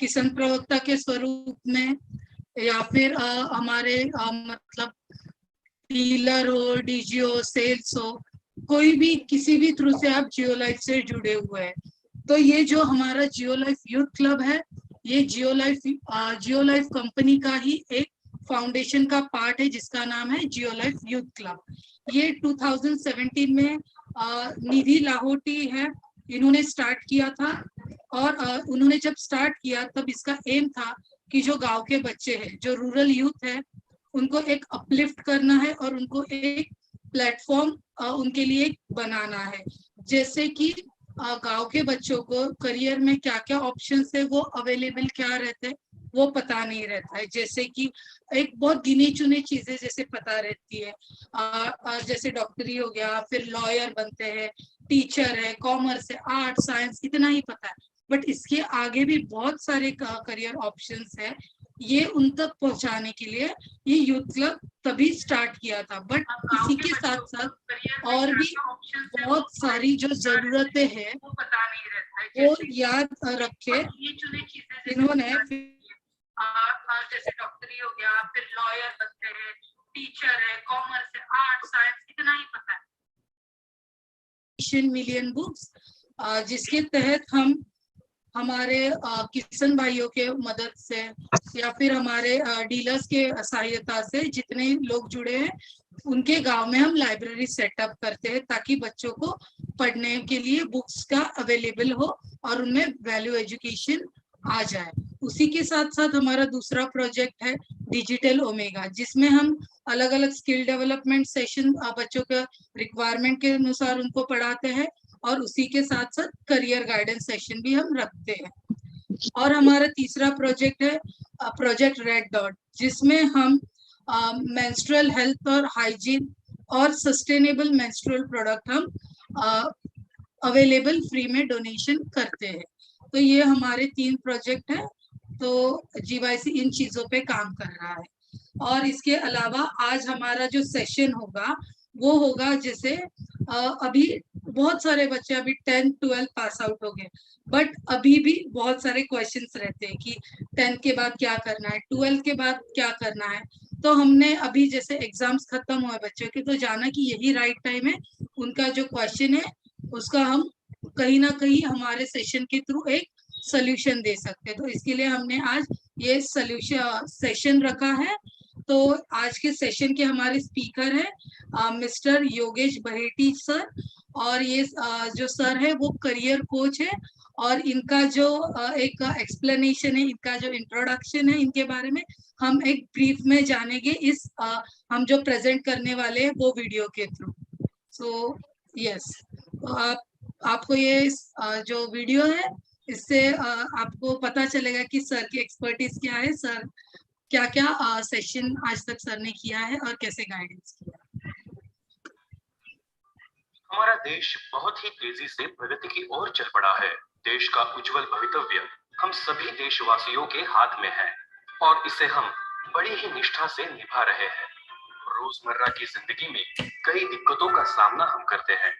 किसान प्रवक्ता के स्वरूप में, या फिर हमारे मतलब डीलर हो, डीजी हो, सेल्स हो, कोई भी किसी भी थ्रू से आप जियो लाइफ से जुड़े हुए हैं। तो ये जो हमारा जियो लाइफ यूथ क्लब है, ये जियो लाइफ कंपनी का ही एक फाउंडेशन का पार्ट है जिसका नाम है जियो लाइफ यूथ क्लब। ये 2017 में निधि लाहोटी है, इन्होंने स्टार्ट किया था। और उन्होंने जब स्टार्ट किया तब इसका एम था कि जो गांव के बच्चे हैं, जो रूरल यूथ है, उनको एक अपलिफ्ट करना है और उनको एक प्लेटफॉर्म उनके लिए बनाना है। जैसे कि गांव के बच्चों को करियर में क्या क्या ऑप्शंस है, वो अवेलेबल क्या रहते हैं, वो पता नहीं रहता है। जैसे कि एक बहुत गिने चुने चीजें जैसे पता रहती है, जैसे डॉक्टरी हो गया, फिर लॉयर बनते हैं, टीचर है, कॉमर्स है, आर्ट साइंस, इतना ही पता है। बट इसके आगे भी बहुत सारे करियर ऑप्शंस है। ये उन तक पहुंचाने के लिए ये यूथ क्लब तभी स्टार्ट किया था। बट इसी के साथ साथ और भी बहुत सारी जो जरूरतें हैं वो याद रखे इन्होंने। जैसे डॉक्टरी हो गया, फिर लॉयर बनते हैं, टीचर है, कॉमर्स है, आर्ट साइंस, इतना ही पता है। मिलियन बुक्स, जिसके तहत हम हमारे किसान भाइयों के मदद से या फिर हमारे डीलर्स के सहायता से जितने लोग जुड़े हैं उनके गांव में हम लाइब्रेरी सेटअप करते हैं, ताकि बच्चों को पढ़ने के लिए बुक्स का अवेलेबल हो और उनमें वैल्यू एजुकेशन आ जाए। उसी के साथ साथ हमारा दूसरा प्रोजेक्ट है डिजिटल ओमेगा, जिसमें हम अलग अलग स्किल डेवलपमेंट सेशन बच्चों के रिक्वायरमेंट के अनुसार उनको पढ़ाते हैं, और उसी के साथ साथ करियर गाइडेंस सेशन भी हम रखते हैं। और हमारा तीसरा प्रोजेक्ट है प्रोजेक्ट रेड डॉट, जिसमें हम मेंस्ट्रुअल हेल्थ और हाइजीन और सस्टेनेबल मेंस्ट्रुअल प्रोडक्ट हम अवेलेबल फ्री में डोनेशन करते हैं। तो ये हमारे 3 प्रोजेक्ट है। तो जीवाईसी इन चीजों पे काम कर रहा है। और इसके अलावा आज हमारा जो सेशन होगा वो होगा, जैसे अभी बहुत सारे बच्चे अभी 10th 12th पास आउट हो गए, बट अभी भी बहुत सारे क्वेश्चंस रहते हैं कि 10th के बाद क्या करना है, 12th के बाद क्या करना है। तो हमने अभी जैसे एग्जाम्स खत्म हुए बच्चों के, तो जाना कि यही राइट टाइम है उनका जो क्वेश्चन है उसका हम कहीं ना कहीं हमारे सेशन के थ्रू एक सोल्यूशन दे सकते हैं। तो इसके लिए हमने आज ये सोल्यूशन सेशन रखा है। तो आज के सेशन के हमारे स्पीकर है मिस्टर योगेश बहेटी सर, और ये जो सर है वो करियर कोच है, और इनका जो एक एक्सप्लेनेशन है, इनका जो इंट्रोडक्शन है इनके बारे में, हम एक ब्रीफ में जानेंगे इस हम जो प्रेजेंट करने वाले हैं वो वीडियो के थ्रू। सो यस, तो आपको ये जो वीडियो है इससे आपको पता चलेगा कि सर की एक्सपर्टीज क्या है, सर क्या क्या सेशन आज तक सर ने किया है और कैसे गाइडेंस किया। हमारा देश बहुत ही तेजी से प्रगति की ओर चल पड़ा है। देश का उज्जवल भवितव्य हम सभी देशवासियों के हाथ में है और इसे हम बड़ी ही निष्ठा से निभा रहे हैं। रोजमर्रा की जिंदगी में कई दिक्कतों का सामना हम करते हैं।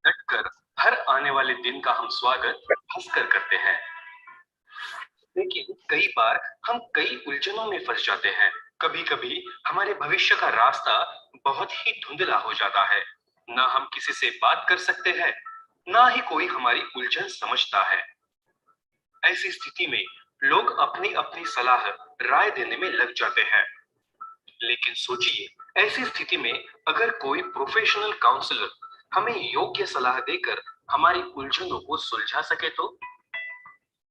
डटकर हर आने वाले दिन का हम स्वागत हंसकर करते हैं, लेकिन कई बार हम कई उलझनों में फंस जाते हैं। कभी कभी हमारे भविष्य का रास्ता बहुत ही धुंधला हो जाता है। ना हम किसी से बात कर सकते हैं, ना ही कोई हमारी उलझन समझता है। ऐसी स्थिति में लोग अपनी अपनी सलाह राय देने में लग जाते हैं। लेकिन सोचिए, ऐसी स्थिति में अगर कोई प्रोफेशनल काउंसलर हमें योग्य सलाह देकर हमारी उलझनों को सुलझा सके तो।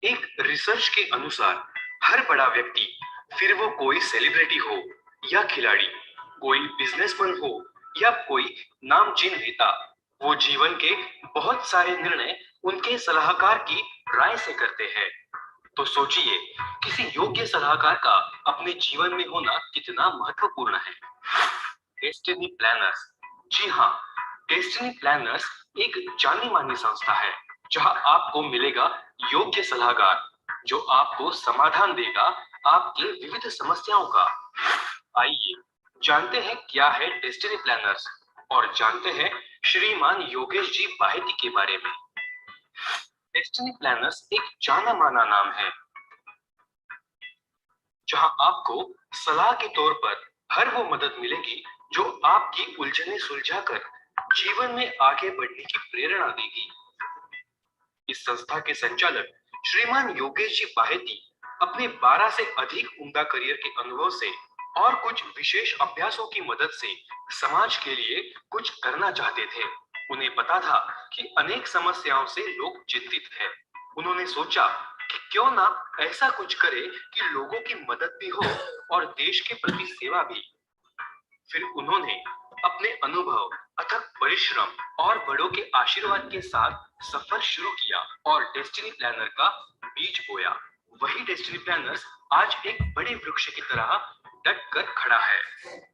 एक रिसर्च के अनुसार हर बड़ा व्यक्ति, फिर वो कोई सेलिब्रिटी हो या खिलाड़ी, कोई बिजनेसमैन हो या कोई नामचीन नेता, वो जीवन के बहुत सारे निर्णय उनके सलाहकार की राय से करते हैं। तो सोचिए, किसी योग्य सलाहकार का अपने जीवन में होना कितना महत्वपूर्ण है। डेस्टिनी प्लानर्स, जी हाँ, डेस्टिनी प्लानर्स एक जानी मानी संस्था है जहां आपको मिलेगा योग्य सलाहकार जो आपको समाधान देगा आपकी विविध समस्याओं का। आइए जानते हैं क्या है डेस्टिनी प्लानर्स और जानते हैं श्रीमान योगेश जी बाहेती के बारे में। डेस्टिनी प्लानर्स एक जाना माना नाम है। जहां आपको सलाह के तौर पर हर वो मदद मिलेगी जो आपकी उलझनें सुलझाकर जीवन में आगे बढ़ने की प्रेरणा देगी। इस संस्था के संचालक श्रीमान योगेश जी बाहेती अपने 12 से अधिक उम्दा करियर के अनुभव से और कुछ विशेष अभ्यासों की मदद से समाज के लिए कुछ करना चाहते थे। उन्हें पता था कि अनेक समस्याओं से लोग चिंतित हैं। उन्होंने सोचा कि क्यों ना ऐसा कुछ करे कि लोगों की मदद भी हो और देश के प्रति सेवा भी। फिर उन्होंने अपने अनुभव, अथक परिश्रम और बड़ों के आशीर्वाद के साथ सफर शुरू किया और डेस्टिनी प्लानर का बीज बोया। वही डेस्टिनी प्लानर्स आज एक बड़े वृक्ष की तरह डट कर खड़ा है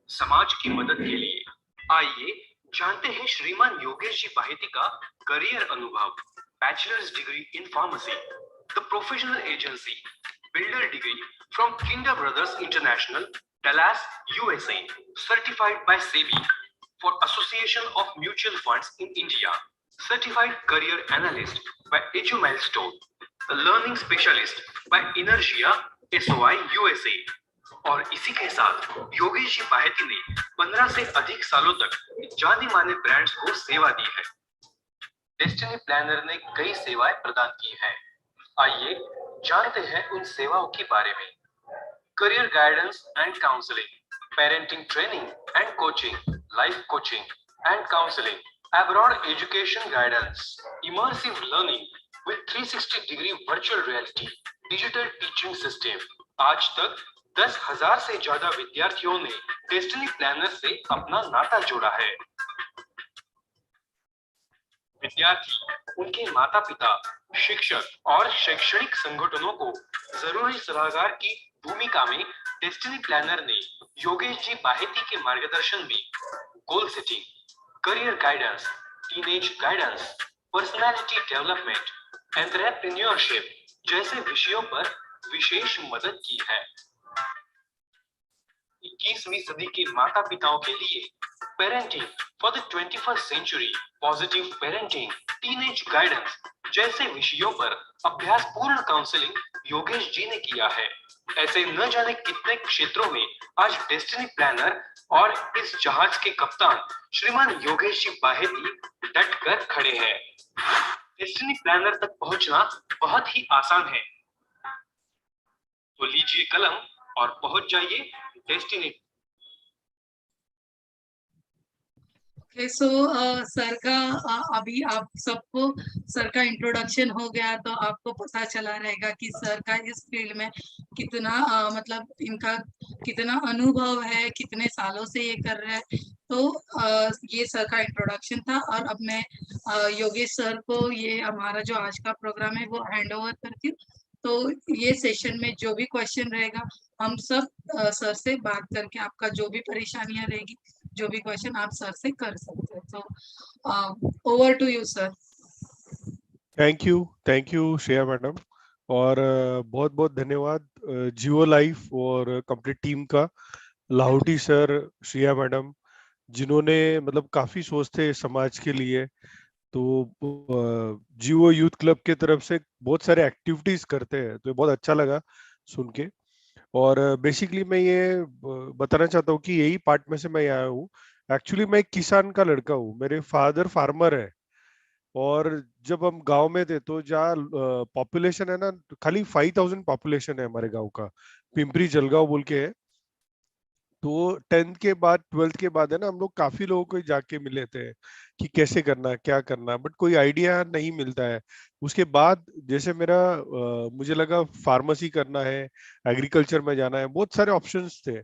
समाज की मदद के लिए। आइए जानते हैं श्रीमान योगेश जी बाहेती का करियर अनुभव। Bachelors degree in pharmacy, the professional agency, builder degree from Kinder brothers international, Dallas, USA, certified by SEBI for Association of Mutual Funds in India, certified career analyst by Edu Milestone, a learning specialist by Inertia SOI USA। और इसी के साथ योगेश जी बाहेती ने 15 से अधिक सालों तक जाने माने ब्रांड्स को सेवा दी है। डेस्टिनी प्लानर ने कई सेवाएं प्रदान की हैं। आइए जानते हैं उन सेवाओं के बारे में। Career guidance and counseling, parenting training and coaching, life coaching and counseling, abroad education guidance, immersive learning with 360-degree virtual reality, digital teaching system। आज तक 10,000 से ज्यादा विद्यार्थियों ने डेस्टिनी प्लानर से अपना नाता जोड़ा है। विद्यार्थी, उनके माता पिता, शिक्षक और शैक्षणिक संगठनों को जरूरी सलाहकार की भूमिका में डेस्टिनी प्लानर ने योगेश जी बाहेती के मार्गदर्शन में goal setting, career guidance, teenage guidance, personality development, entrepreneurship जैसे विषयों पर विशेष मदद की है। 21वीं सदी के माता पिताओं के लिए parenting for the 21st century, positive parenting, teenage guidance जैसे विषयों पर अभ्यास पूर्ण काउंसलिंग योगेश जी ने किया है। ऐसे न जाने कितने क्षेत्रों में आज डेस्टिनी प्लानर और इस जहाज के कप्तान श्रीमान योगेश जी बाहेती डट कर खड़े हैं। डेस्टिनी प्लानर तक पहुंचना बहुत ही आसान है, तो लीजिए कलम और पहुंच जाइए डेस्टिनी। सो सर का अभी आप सबको सर का इंट्रोडक्शन हो गया, तो आपको पता चला रहेगा कि सर का इस फील्ड में कितना मतलब इनका कितना अनुभव है, कितने सालों से ये कर रहे हैं। तो ये सर का इंट्रोडक्शन था, और अब मैं योगेश सर को ये हमारा जो आज का प्रोग्राम है वो हैंड ओवर करती हूँ। तो ये सेशन में जो भी क्वेश्चन रहेगा, हम सब सर से बात करके आपका जो भी परेशानियां रहेगी, जो भी क्वेश्चन आप सर से कर सकते हैं। तो over to you sir. Thank you Shreya madam, और बहुत बहुत धन्यवाद जियो लाइफ और कंप्लीट टीम का, लाहौटी सर, श्रेया मैडम, जिन्होंने मतलब काफी सोचते समाज के लिए। तो जियो यूथ क्लब के तरफ से बहुत सारे एक्टिविटीज करते हैं, तो बहुत अच्छा लगा सुन के। और बेसिकली मैं ये बताना चाहता हूँ कि यही पार्ट में से मैं आया हूँ। एक्चुअली मैं एक किसान का लड़का हूँ, मेरे फादर फार्मर है। और जब हम गांव में थे तो जहाँ पॉपुलेशन है ना, खाली 5,000 पॉपुलेशन है हमारे गांव का, पिंपरी जलगांव बोल के है। तो 10th के बाद 12th के बाद है ना, हम लोग काफी लोगों को जाके मिले थे कि कैसे करना, क्या करना, बट कोई आइडिया नहीं मिलता है। उसके बाद जैसे मुझे लगा फार्मेसी करना है, एग्रीकल्चर में जाना है, बहुत सारे ऑप्शंस थे।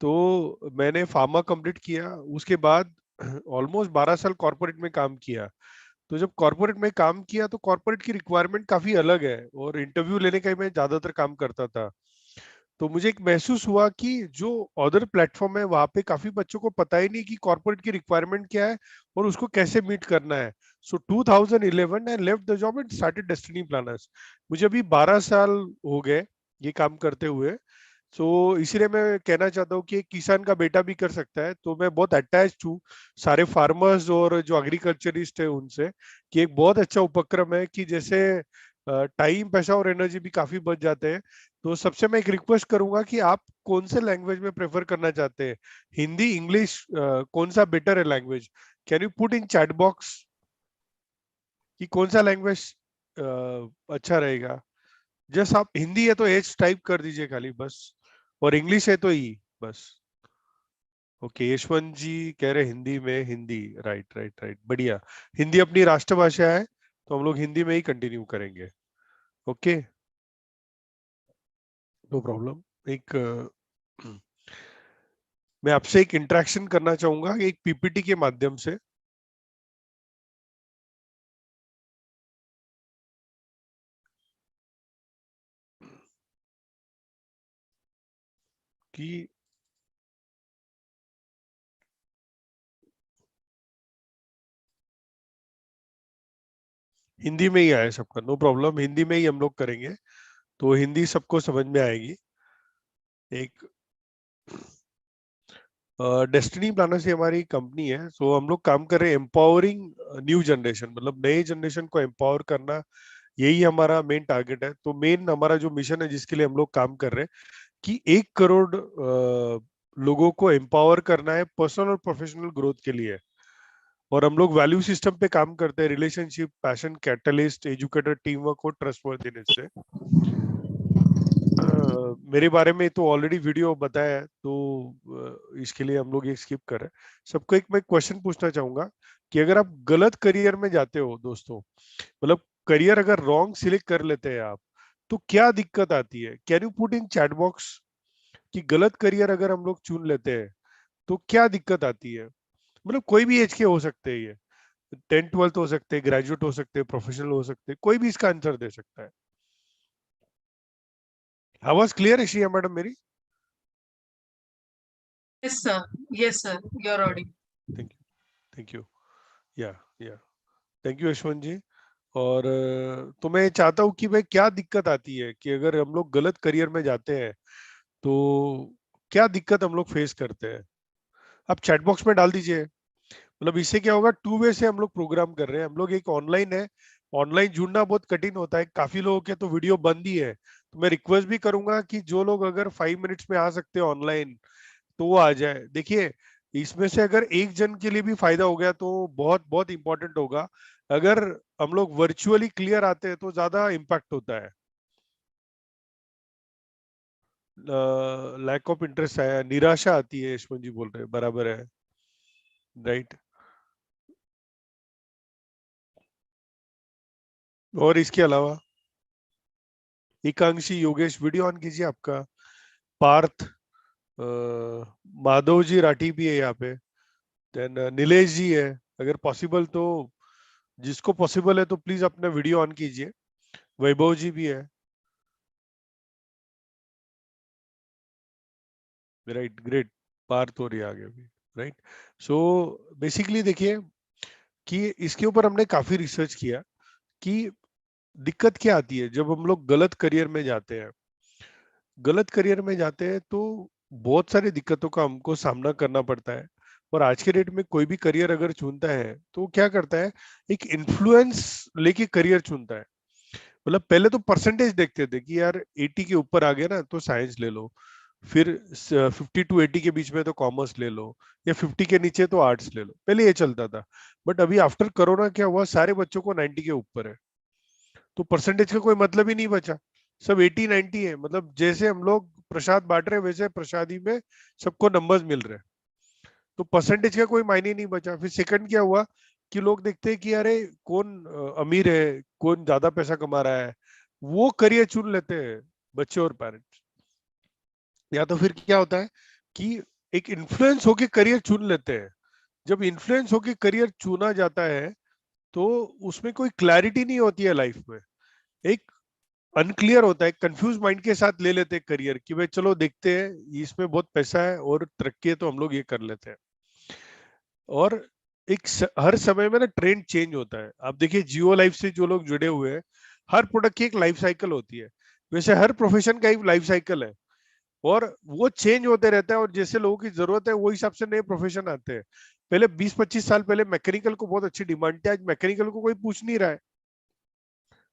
तो मैंने फार्मा कंप्लीट किया, उसके बाद ऑलमोस्ट 12 साल कॉर्पोरेट में काम किया। तो जब कॉर्पोरेट में काम किया तो कॉर्पोरेट की रिक्वायरमेंट काफी अलग है, और इंटरव्यू लेने का मैं ज्यादातर काम करता था। तो मुझे एक महसूस हुआ कि जो अदर प्लेटफॉर्म है वहां पे काफी बच्चों को पता ही नहीं कि कॉर्पोरेट की रिक्वायरमेंट क्या है और उसको कैसे मीट करना है। सो 2011 I left the job and started destiny planners. मुझे अभी 12 साल हो गए ये काम करते हुए। सो इसीलिए मैं कहना चाहता हूँ कि एक किसान का बेटा भी कर सकता है। तो मैं बहुत अटैच हूँ सारे फार्मर्स और जो एग्रीकल्चरिस्ट है उनसे, कि एक बहुत अच्छा उपक्रम है कि जैसे टाइम, पैसा और एनर्जी भी काफी बच जाते हैं। तो सबसे मैं एक रिक्वेस्ट करूंगा कि आप कौन से लैंग्वेज में प्रेफर करना चाहते हैं, हिंदी, इंग्लिश, कौन सा बेटर है language? Can you put in chat box कि कौन सा लैंग्वेज अच्छा रहेगा? जस्ट आप हिंदी है तो एच टाइप कर दीजिए खाली बस, और इंग्लिश है तो ई बस। ओके, यशवंत जी कह रहे हिंदी में, हिंदी, राइट राइट राइट, बढ़िया। हिंदी अपनी राष्ट्रभाषा है तो हम लोग हिंदी में ही कंटिन्यू करेंगे। Okay, no problem. एक मैं आपसे एक इंटरेक्शन करना चाहूंगा एक पीपीटी के माध्यम से। कि हिंदी में ही आए सबका, नो प्रॉब्लम, हिंदी में ही हम लोग करेंगे तो हिंदी सबको समझ में आएगी। एक डेस्टिनी प्लानर्स ही हमारी कंपनी है, सो हम लोग काम कर रहे हैं एम्पावरिंग न्यू जनरेशन, मतलब नए जनरेशन को एम्पावर करना, यही हमारा मेन टारगेट है। तो मेन हमारा जो मिशन है जिसके लिए हम लोग काम कर रहे हैं कि 1 करोड़ लोगों को एम्पावर करना है पर्सनल और प्रोफेशनल ग्रोथ के लिए। और हम लोग वैल्यू सिस्टम पे काम करते हैं, relationship, passion, catalyst, educator, team work और ट्रस्टवर्दीनेस से। मेरे बारे में तो ऑलरेडी वीडियो बताया है, तो इसके लिए हम लोग ये स्किप कर रहे हैं। सबको एक मैं क्वेश्चन पूछना चाहूंगा कि अगर आप गलत करियर में जाते हो दोस्तों, मतलब करियर अगर रॉन्ग सिलेक्ट कर लेते हैं आप, तो क्या दिक्कत आती है? Can you put in chat box कि गलत करियर अगर हम लोग चुन लेते हैं तो क्या दिक्कत आती है? मतलब कोई भी एज के हो सकते हैं, ये 10th 12th हो सकते हैं, ग्रेजुएट हो सकते हैं, प्रोफेशनल हो सकते हैं, कोई भी इसका आंसर दे सकता है। आवाज क्लियर है श्रिया मैडम मेरी? Yes, sir. Yes, sir. You're audible. Thank you, thank you, या थैंक यू यशवंत जी। और तो मैं चाहता हूँ कि भाई क्या दिक्कत आती है कि अगर हम लोग गलत करियर में जाते हैं तो क्या दिक्कत हम लोग फेस करते हैं? आप चैट बॉक्स में डाल दीजिए। मतलब इससे क्या होगा, 2 वे से हम लोग प्रोग्राम कर रहे हैं। हम लोग एक ऑनलाइन है, ऑनलाइन जुड़ना बहुत कठिन होता है, काफी लोगों के तो वीडियो बंद ही है। तो मैं रिक्वेस्ट भी करूंगा कि जो लोग अगर 5 मिनट्स में आ सकते हैं ऑनलाइन तो वो आ जाए। देखिए, इसमें से अगर एक जन के लिए भी फायदा हो गया तो बहुत बहुत इंपॉर्टेंट होगा। अगर हम लोग वर्चुअली क्लियर आते हैं तो ज्यादा इम्पैक्ट होता है। लैक ऑफ इंटरेस्ट आया, निराशा आती है, यशवंत जी बोल रहे हैं, बराबर है, राइट। और इसके अलावा एकांशी, योगेश, वीडियो ऑन कीजिए आपका। पार्थ, माधव जी राठी भी है यहाँ पे, देन नीलेश जी है। अगर पॉसिबल तो, जिसको पॉसिबल है तो प्लीज अपना वीडियो ऑन कीजिए। वैभव जी भी है, राइट, ग्रेट। पार्थ और ये आगे भी, राइट। सो बेसिकली देखिए कि इसके ऊपर हमने काफी रिसर्च किया कि दिक्कत क्या आती है जब हम लोग गलत करियर में जाते हैं। गलत करियर में जाते हैं तो बहुत सारी दिक्कतों का हमको सामना करना पड़ता है। और आज के डेट में कोई भी करियर अगर चुनता है तो क्या करता है, एक इन्फ्लुएंस लेके करियर चुनता है। मतलब पहले तो परसेंटेज देखते थे कि यार 80 के ऊपर आ गया ना तो साइंस ले लो, फिर 50 to 80 के बीच में तो कॉमर्स ले लो, या 50 के नीचे तो आर्ट्स ले लो, पहले ये चलता था। बट अभी आफ्टर कोरोना क्या हुआ, सारे बच्चों को 90 के ऊपर है, तो परसेंटेज का कोई मतलब ही नहीं बचा। सब 80 90 है, मतलब जैसे हम लोग प्रसाद बांट रहे हैं वैसे प्रसादी में सबको नंबर्स मिल रहे हैं, तो परसेंटेज का कोई मायने नहीं बचा। फिर सेकंड क्या हुआ कि लोग देखते हैं कि अरे कौन अमीर है, कौन ज्यादा पैसा कमा रहा है, वो करियर चुन लेते हैं बच्चे और पेरेंट्स। या तो फिर क्या होता है कि एक इन्फ्लुएंस होके करियर चुन लेते हैं। जब इन्फ्लुएंस होके करियर चुना जाता है तो उसमें कोई क्लैरिटी नहीं होती है लाइफ में, एक अनक्लियर होता है, कंफ्यूज माइंड के साथ ले लेते हैं करियर कि भाई चलो देखते हैं, इसमें बहुत पैसा है और तरक्की है तो हम लोग ये कर लेते हैं। और हर समय में ना ट्रेंड चेंज होता है। आप देखिए जियो लाइफ से जो लोग जुड़े हुए हैं, हर प्रोडक्ट की एक लाइफ साइकिल होती है, वैसे हर प्रोफेशन का एक लाइफ साइकिल है, और वो चेंज होते रहता है। और जैसे लोगों की जरूरत है वो हिसाब से नए प्रोफेशन आते हैं। पहले 20-25 साल पहले मैकेनिकल को बहुत अच्छी डिमांड थी, आज मैकेनिकल को कोई पूछ नहीं रहा है।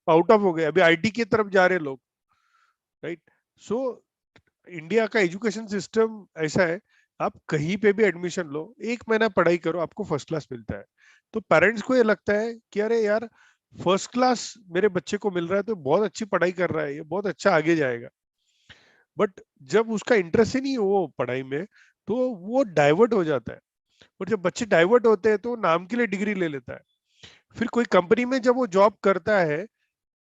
आउट ऑफ हो गए, अभी आईटी की तरफ जा रहे लोग, राइट। सो इंडिया का एजुकेशन सिस्टम ऐसा है, आप कहीं पे भी एडमिशन लो, 1 महीना पढ़ाई करो, आपको फर्स्ट क्लास मिलता है। तो पेरेंट्स को ये लगता है कि अरे यार फर्स्ट क्लास मेरे बच्चे को मिल रहा है तो बहुत अच्छी पढ़ाई कर रहा है, ये बहुत अच्छा आगे जाएगा। बट जब उसका इंटरेस्ट ही नहीं हो पढ़ाई में, तो वो डाइवर्ट हो जाता है। और जब बच्चे डाइवर्ट होते हैं तो नाम के लिए डिग्री ले लेता है, फिर कोई कंपनी में जब वो जॉब करता है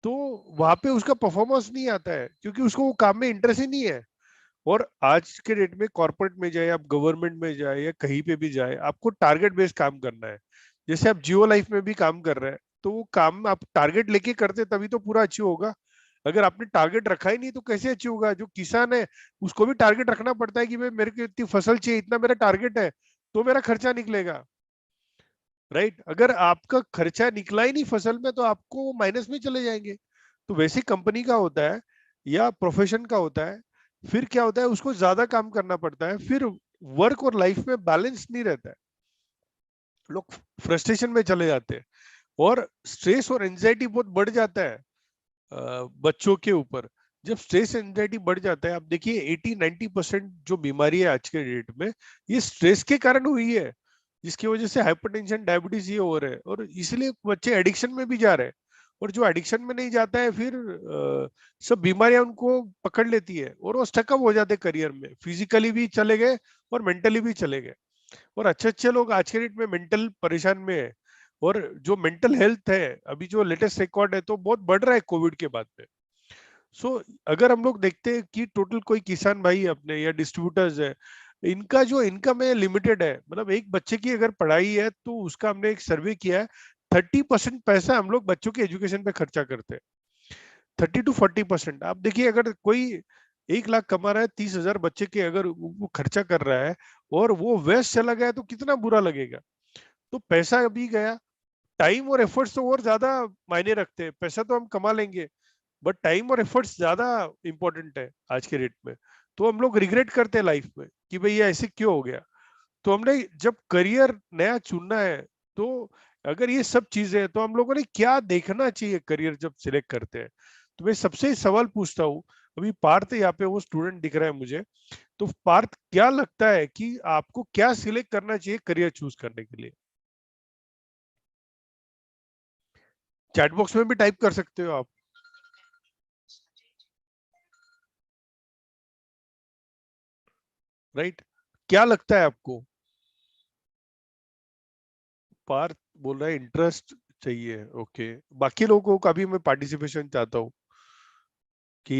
तो वहां पे उसका परफॉर्मेंस नहीं आता है, क्योंकि उसको वो काम में इंटरेस्ट ही नहीं है। और आज के डेट में कॉर्पोरेट में जाए, आप गवर्नमेंट में जाए या कहीं पे भी जाए, आपको टारगेट बेस्ड काम करना है। जैसे आप जियो लाइफ में भी काम कर रहे हैं, तो वो काम आप टारगेट लेके करते तभी तो पूरा अचीव होगा। अगर आपने टारगेट रखा ही नहीं तो कैसे अचीव होगा? जो किसान है उसको भी टारगेट रखना पड़ता है कि भाई मेरे को इतनी फसल चाहिए, इतना मेरा टारगेट है, तो मेरा खर्चा निकलेगा, राइट। अगर आपका खर्चा निकला ही नहीं फसल में तो आपको माइनस में चले जाएंगे। तो वैसे कंपनी का होता है या प्रोफेशन का होता है, फिर क्या होता है, उसको ज्यादा काम करना पड़ता है, फिर वर्क और लाइफ में बैलेंस नहीं रहता है, लोग फ्रस्ट्रेशन में चले जाते हैं, और स्ट्रेस और एंजाइटी बहुत बढ़ जाता है बच्चों के ऊपर। जब स्ट्रेस एंजाइटी बढ़ जाता है, आप देखिए 80-90% जो बीमारी है आज के डेट में, ये स्ट्रेस के कारण हुई है, जिसकी वजह से हाइपरटेंशन, डायबिटीज ये हो रहे हैं, और इसलिए बच्चे एडिक्शन में भी जा रहे हैं। और जो एडिक्शन में नहीं जाता है, फिर सब बीमारियां उनको पकड़ लेती है, और वो स्टकअप हो जाते करियर में, फिजिकली भी चले गए और मेंटली भी चले गए। और अच्छे अच्छे लोग आज के डेट में मेंटल परेशान में है। और जो मेंटल हेल्थ है, अभी जो लेटेस्ट रिकॉर्ड है तो बहुत बढ़ रहा है कोविड के बाद में। सो अगर हम लोग देखते हैं कि टोटल कोई किसान भाई अपने या डिस्ट्रीब्यूटर्स है, इनका जो इनकम है लिमिटेड है, मतलब एक बच्चे की अगर पढ़ाई है तो उसका हमने एक सर्वे किया है, 30% पैसा हम लोग बच्चों के एजुकेशन पे खर्चा करते हैं, 30 to 40%। आप देखिए अगर कोई 1 लाख कमा रहा है, 30,000 बच्चे के अगर वो खर्चा कर रहा है और वो वेस्ट चला गया तो कितना बुरा लगेगा। तो पैसा अभी गया, टाइम और एफर्ट्स तो और ज्यादा मायने रखते हैं। पैसा तो हम कमा लेंगे, बट टाइम और एफर्ट्स ज्यादा इंपॉर्टेंट है आज के रेट में। तो हम लोग रिग्रेट करते हैं लाइफ में कि भाई ये ऐसे क्यों हो गया। तो हमने जब करियर नया चुनना है, तो अगर ये सब चीजें हैं तो हम लोगों ने क्या देखना चाहिए करियर जब सिलेक्ट करते हैं। तो मैं सबसे सवाल पूछता हूँ, अभी पार्थ यहाँ पे वो स्टूडेंट दिख रहा है मुझे, तो पार्थ क्या लगता है कि आपको क्या सिलेक्ट करना चाहिए करियर चूज करने के लिए? चैट बॉक्स में भी टाइप कर सकते हो आप, राइट। क्या लगता है आपको? पार्थ बोल रहा है इंटरेस्ट चाहिए, ओके। बाकी लोगों का भी मैं पार्टिसिपेशन चाहता हूँ कि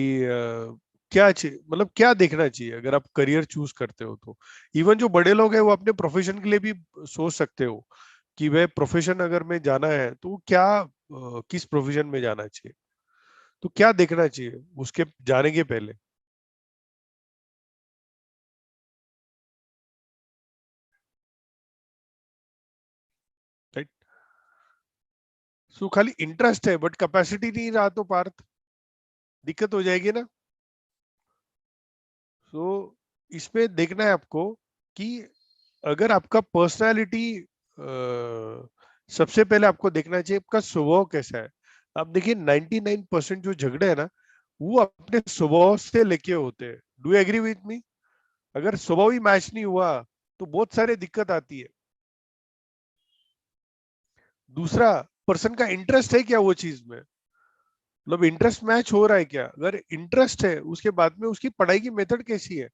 क्या चाहिए, मतलब क्या देखना चाहिए अगर आप करियर चूज करते हो तो। इवन जो बड़े लोग हैं वो अपने प्रोफेशन के लिए भी सोच सकते हो कि वह प्रोफेशन अगर में जाना है तो क्या किस प्रोफेशन में जाना चाहिए, तो क्या देखना चाहिए उसके जाने के पहले। राइट। सो खाली इंटरेस्ट है बट कैपेसिटी नहीं रहा तो पार्थ दिक्कत हो जाएगी ना। तो इसमें देखना है आपको कि अगर आपका पर्सनालिटी, सबसे पहले आपको देखना चाहिए आपका स्वभाव कैसा है। आप देखिए 99% जो झगड़े है ना, वो अपने स्वभाव से लेके होते हैं। Do you agree with me? अगर स्वभाव ही मैच नहीं हुआ तो बहुत सारे दिक्कत आती है। दूसरा, पर्सन का इंटरेस्ट है क्या वो चीज में, मतलब इंटरेस्ट मैच हो रहा है क्या। अगर इंटरेस्ट है, उसके बाद में उसकी पढ़ाई की मेथड कैसी है।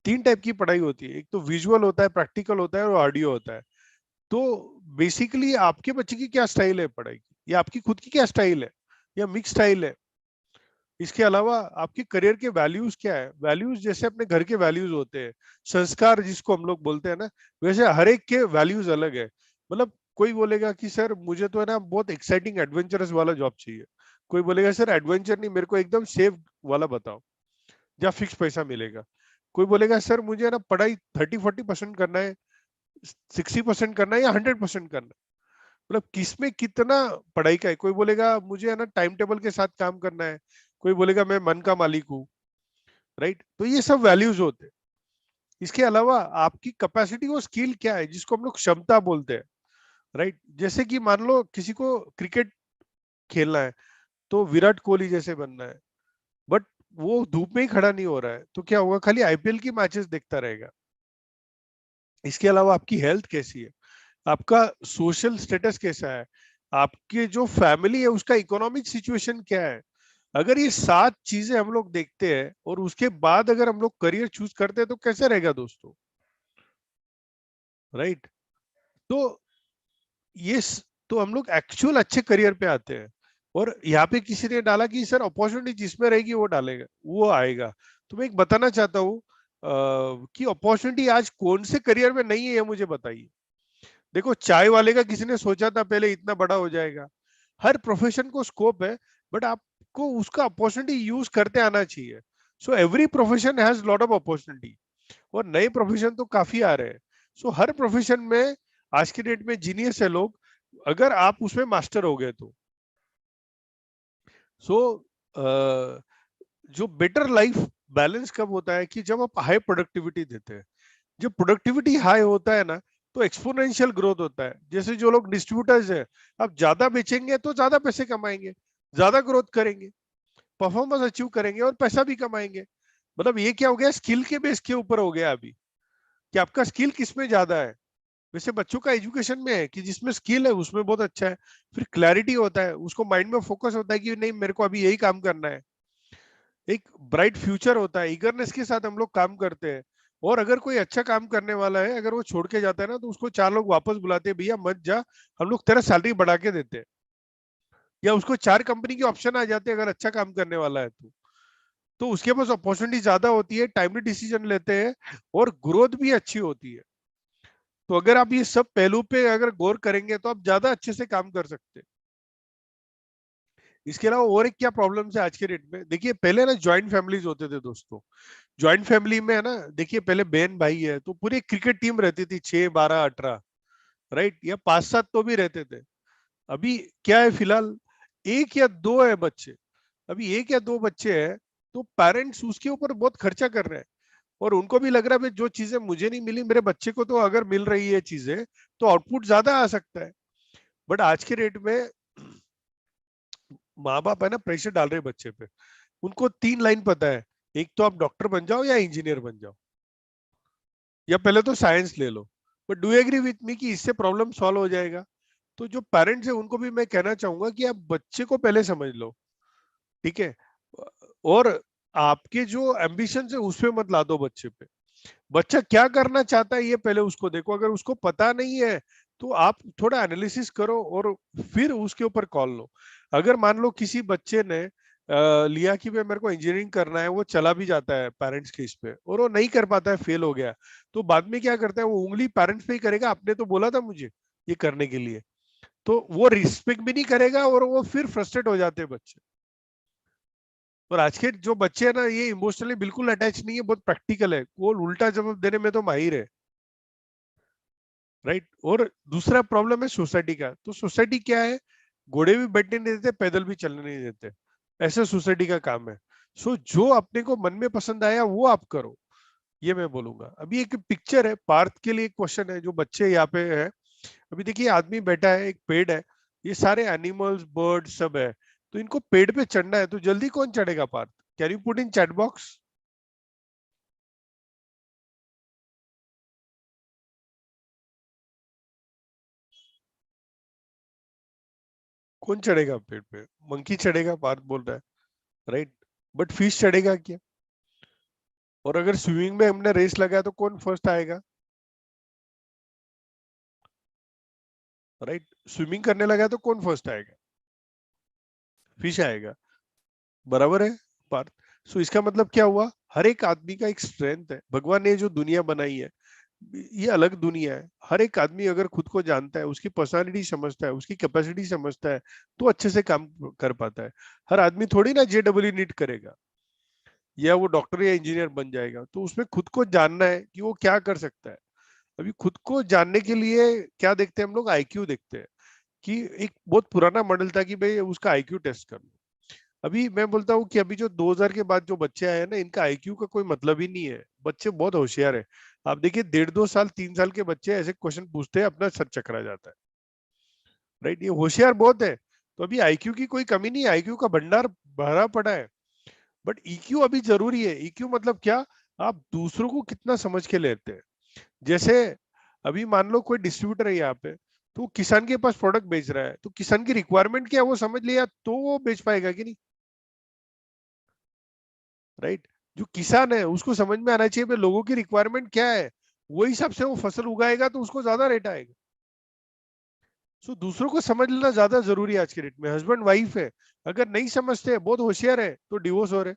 3 टाइप की पढ़ाई होती है, एक तो विजुअल होता है, प्रैक्टिकल होता है और ऑडियो होता है। तो बेसिकली आपके बच्चे की क्या स्टाइल है पढ़ाई की, या आपकी खुद की क्या स्टाइल है, या मिक्स स्टाइल है। इसके अलावा आपके करियर के वैल्यूज क्या है। वैल्यूज जैसे अपने घर के वैल्यूज होते हैं, संस्कार जिसको हम लोग बोलते हैं ना, वैसे हर एक के वैल्यूज अलग है। मतलब कोई बोलेगा कि सर मुझे तो है ना बहुत एक्साइटिंग एडवेंचरस वाला जॉब चाहिए, कोई बोलेगा सर एडवेंचर नहीं, मेरे को एकदम सेफ वाला बताओ जहाँ फिक्स पैसा मिलेगा। कोई बोलेगा सर मुझे है ना पढ़ाई 30-40% करना है, 60% करना है, या 100% करना है। मतलब किसमें कितना पढ़ाई का है। कोई बोलेगा मुझे है ना टाइम टेबल के साथ काम करना है, कोई बोलेगा मैं मन का मालिक हूँ, राइट। तो ये सब वैल्यूज होते हैं। इसके अलावा आपकी कैपेसिटी और स्किल क्या है, जिसको हम लोग क्षमता बोलते हैं, राइट। जैसे कि मान लो किसी को क्रिकेट खेलना है, तो विराट कोहली जैसे बनना है, बट वो धूप में ही खड़ा नहीं हो रहा है, तो क्या होगा, खाली आईपीएल की मैचेस देखता रहेगा। इसके अलावा आपकी हेल्थ कैसी है, आपका सोशल स्टेटस कैसा है, आपके जो फैमिली है उसका इकोनॉमिक सिचुएशन क्या है। अगर ये 7 चीजें हम लोग देखते हैं और उसके बाद अगर हम लोग करियर चूज करते हैं तो कैसे रहेगा दोस्तों, राइट। तो ये तो हम लोग एक्चुअल अच्छे करियर पे आते हैं। और यहाँ पे किसी ने डाला कि सर अपॉर्चुनिटी जिसमें रहेगी वो डालेगा, वो आएगा। तो मैं एक बताना चाहता हूँ कि अपॉर्चुनिटी आज कौन से करियर में नहीं है, ये मुझे बताइए। देखो, चाय वाले का किसी ने सोचा था पहले इतना बड़ा हो जाएगा। हर प्रोफेशन को स्कोप है, बट आपको उसका अपॉर्चुनिटी यूज करते आना चाहिए। So every profession has lot of opportunity, और नए प्रोफेशन तो काफी आ रहे हैं। सो हर प्रोफेशन में आज की डेट में जीनियस है लोग, अगर आप उसमें मास्टर हो गए तो। सो जो बेटर लाइफ बैलेंस कब होता है कि जब आप हाई प्रोडक्टिविटी देते हैं। जब प्रोडक्टिविटी हाई होता है ना, तो एक्सपोनेंशियल ग्रोथ होता है। जैसे जो लोग डिस्ट्रीब्यूटर्स है, आप ज्यादा बेचेंगे तो ज्यादा पैसे कमाएंगे, ज्यादा ग्रोथ करेंगे, परफॉर्मेंस अचीव करेंगे और पैसा भी कमाएंगे। मतलब ये क्या हो गया, स्किल के बेस के ऊपर हो गया अभी, कि आपका स्किल किस में ज्यादा है। वैसे बच्चों का एजुकेशन में है कि जिसमें स्किल है उसमें बहुत अच्छा है, फिर क्लैरिटी होता है, उसको माइंड में फोकस होता है कि नहीं मेरे को अभी यही काम करना है, एक ब्राइट फ्यूचर होता है, ईगरनेस के साथ हम लोग काम करते हैं। और अगर कोई अच्छा काम करने वाला है, अगर वो छोड़ के जाता है ना, तो उसको 4 लोग वापस बुलाते हैं, भैया मत जा, हम लोग तेरा सैलरी बढ़ा के देते हैं। या उसको 4 कंपनी के ऑप्शन आ जाते हैं अगर अच्छा काम करने वाला है तो उसके पास अपॉर्चुनिटी ज्यादा होती है, टाइमली डिसीजन लेते हैं और ग्रोथ भी अच्छी होती है। तो अगर आप ये सब पहलू पे अगर गौर करेंगे तो आप ज्यादा अच्छे से काम कर सकते हैं। इसके अलावा और एक क्या प्रॉब्लम है आज के डेट में, देखिए पहले ना ज्वाइंट फैमिलीज होते थे दोस्तों। ज्वाइंट फैमिली में है ना, देखिए पहले बहन भाई है तो पूरी क्रिकेट टीम रहती थी, 6 12 18, राइट, या 5 7 तो भी रहते थे। अभी क्या है, फिलहाल 1 या 2 है बच्चे। अभी 1 या 2 बच्चे हैं, तो पेरेंट्स उसके ऊपर बहुत खर्चा कर रहे हैं। और उनको भी लग रहा है जो चीजें मुझे नहीं मिली मेरे बच्चे को तो अगर मिल रही है चीजें, तो आउटपुट ज्यादा आ सकता है। बट आज के डेट में माँ बाप है ना प्रेशर डाल रहे हैं बच्चे पे। उनको 3 लाइन पता है, एक तो आप डॉक्टर बन जाओ या इंजीनियर बन जाओ, या पहले तो साइंस ले लो। But do agree with me कि इससे प्रॉब्लम सॉल्व हो जाएगा। तो जो पेरेंट्स है उनको भी मैं कहना चाहूंगा कि आप बच्चे को पहले समझ लो, ठीक है। और आपके जो एम्बिशन है उस पे मत ला दो बच्चे पे। बच्चा क्या करना चाहता है ये पहले उसको देखो, अगर उसको पता नहीं है तो आप थोड़ा एनालिसिस करो और फिर उसके ऊपर कॉल लो। अगर मान लो किसी बच्चे ने लिया कि भाई मेरे को इंजीनियरिंग करना है, वो चला भी जाता है पेरेंट्स के इस पे और वो नहीं कर पाता है, फेल हो गया, तो बाद में क्या करता है, वो उंगली पेरेंट्स पे ही करेगा, आपने तो बोला था मुझे ये करने के लिए। तो वो रिस्पेक्ट भी नहीं करेगा और वो फिर फ्रस्ट्रेट हो जाते हैं बच्चे। और आज के जो बच्चे हैं ना, ये इमोशनली बिल्कुल अटैच नहीं है, बहुत प्रैक्टिकल है, वो उल्टा जवाब देने में तो माहिर है, राइट। और दूसरा प्रॉब्लम है सोसाइटी का। तो सोसाइटी क्या है, घोड़े भी बैठने नहीं देते, पैदल भी चलने नहीं देते, ऐसे सोसाइटी का काम है। सो जो अपने को मन में पसंद आया वो आप करो, ये मैं बोलूंगा। अभी एक पिक्चर है, पार्थ के लिए एक क्वेश्चन है, जो बच्चे यहाँ पे है। अभी देखिए आदमी बैठा है, एक पेड़ है, ये सारे एनिमल्स बर्ड सब है, तो इनको पेड़ पे चढ़ना है, तो जल्दी कौन चढ़ेगा Parth? Can you put in chat box? कौन चढ़ेगा पेड़ पे? मंकी चढ़ेगा, पार्थ बोल रहा है, राइट। बट फिश चढ़ेगा क्या? और अगर स्विमिंग में हमने रेस लगाया तो कौन फर्स्ट आएगा, राइट। स्विमिंग करने लगा तो कौन फर्स्ट आएगा? फिश आएगा, बराबर है पार्थ। सो इसका मतलब क्या हुआ, हर एक आदमी का एक स्ट्रेंथ है। भगवान ने जो दुनिया बनाई है ये अलग दुनिया है। हर एक आदमी अगर खुद को जानता है, उसकी पर्सनालिटी समझता है, उसकी कैपेसिटी समझता है, तो अच्छे से काम कर पाता है। हर आदमी थोड़ी ना JEE नीट करेगा या वो डॉक्टर या इंजीनियर बन जाएगा। तो उसमें खुद को जानना है कि वो क्या कर सकता है। अभी खुद को जानने के लिए क्या देखते हैं हम लोग, IQ देखते हैं। कि एक बहुत पुराना मॉडल था कि भाई उसका IQ टेस्ट कर लो। अभी मैं बोलता हूँ कि अभी जो 2000 के बाद जो बच्चे आए हैं ना, इनका IQ का कोई मतलब ही नहीं है। बच्चे बहुत होशियार है। आप देखिए 1.5 2 साल 3 साल के बच्चे ऐसे क्वेश्चन पूछते हैं, अपना सर चकरा जाता है, राइट। ये होशियार बहुत है। तो अभी आईक्यू की कोई कमी नहीं है, आईक्यू का भंडार भरा पड़ा है, बट ईक्यू अभी जरूरी है। ईक्यू मतलब क्या, आप दूसरों को कितना समझ के लेते हैं। जैसे अभी मान लो कोई डिस्ट्रीब्यूटर है यहाँ पे, तो किसान के पास प्रोडक्ट बेच रहा है, तो किसान की रिक्वायरमेंट क्या है वो समझ लिया तो वो बेच पाएगा कि नहीं, राइट। जो किसान है उसको समझ में आना चाहिए भाई लोगों की रिक्वायरमेंट क्या है, वो हिसाब से वो फसल उगाएगा तो उसको ज्यादा रेट आएगा। सो दूसरों को समझ लेना ज्यादा जरूरी है आज के डेट में। हस्बैंड वाइफ है, अगर नहीं समझते हैं, बहुत होशियार है, तो डिवोर्स हो रहे।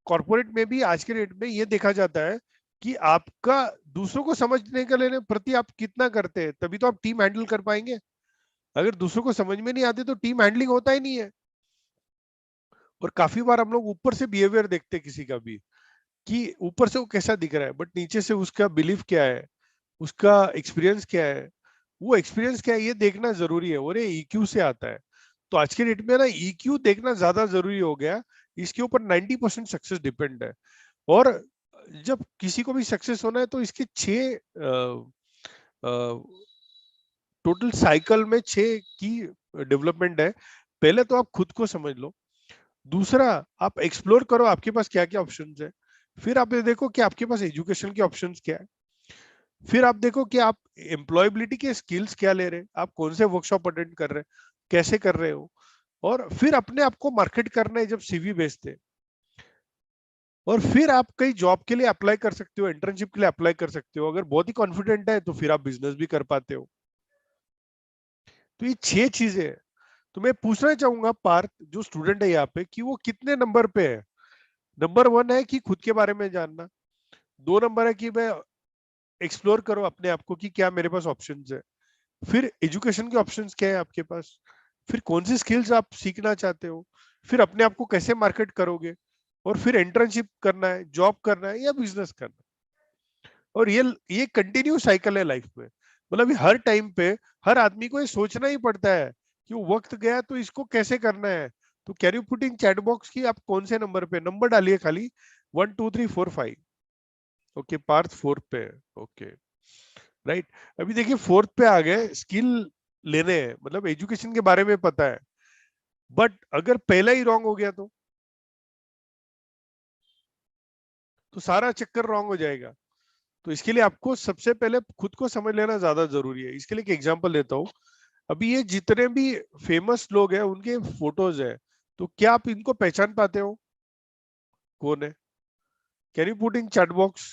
कॉर्पोरेट में भी आज के डेट में ये देखा जाता है कि आपका दूसरों को समझने के लेने प्रति आप कितना करते हैं, तभी तो आप टीम हैंडल कर पाएंगे। अगर दूसरों को समझ में नहीं आते तो टीम हैंडलिंग होता ही नहीं है। और काफी बार हम लोग ऊपर से बिहेवियर देखते हैं किसी का भी, कि ऊपर से वो कैसा दिख रहा है, बट नीचे से उसका बिलीफ क्या है, उसका एक्सपीरियंस क्या है। वो एक्सपीरियंस क्या है ये देखना जरूरी है, और ये ईक्यू से आता है। तो आज के डेट में ना ईक्यू देखना ज्यादा जरूरी हो गया। इसके ऊपर 90% सक्सेस डिपेंड है। और जब किसी को भी सक्सेस होना है तो इसके 6 टोटल साइकिल में 6 की डेवलपमेंट है। पहले तो आप खुद को समझ लो, दूसरा आप एक्सप्लोर करो आपके पास क्या क्या ऑप्शंस है, फिर आप ये देखो कि आपके पास एजुकेशन के ऑप्शंस क्या है, फिर आप देखो कि आप एम्प्लॉयबिलिटी के स्किल्स क्या ले रहे हैं, आप कौन से वर्कशॉप अटेंड कर रहे हैं, कैसे कर रहे हो, और फिर अपने आप को मार्केट करना है जब सीवी भेजते हैं। और फिर आप कई जॉब के लिए अप्लाई कर सकते हो, इंटर्नशिप के लिए अप्लाई कर सकते हो। अगर बहुत ही कॉन्फिडेंट है तो फिर आप बिजनेस भी कर पाते हो। तो ये 6 चीजें हैं। तो मैं पूछना चाहूंगा पार्थ जो स्टूडेंट है यहाँ पे, कि वो कितने नंबर पे है। नंबर 1 है कि खुद के बारे में जानना, 2 नंबर है कि मैं एक्सप्लोर करो अपने आप को कि क्या मेरे पास ऑप्शंस है, फिर एजुकेशन के ऑप्शंस क्या है आपके पास, फिर कौन सी स्किल्स आप सीखना चाहते हो, फिर अपने आप को कैसे मार्केट करोगे, और फिर इंटर्नशिप करना है, जॉब करना है, या बिजनेस करना है। और ये कंटिन्यू साइकिल है लाइफ में। मतलब हर टाइम पे हर आदमी को ये सोचना ही पड़ता है कि वो वक्त गया तो इसको कैसे करना है। तो can you put in chat box की आप कौन से नंबर पे, नंबर डालिए खाली 1 2 3 4 5। ओके पार्थ 4th पे है, ओके राइट। अभी देखिए 4th पे आ गए, स्किल लेने हैं, मतलब एजुकेशन के बारे में पता है, बट अगर पहला ही रॉन्ग हो गया तो सारा चक्कर रॉन्ग हो जाएगा। तो इसके लिए आपको सबसे पहले खुद को समझ लेना ज्यादा जरूरी है। इसके लिए एक एग्जांपल देता हूँ। अभी ये जितने भी फेमस लोग हैं उनके फोटोज है, तो क्या आप इनको पहचान पाते हो कौन है? Can you put in chat box?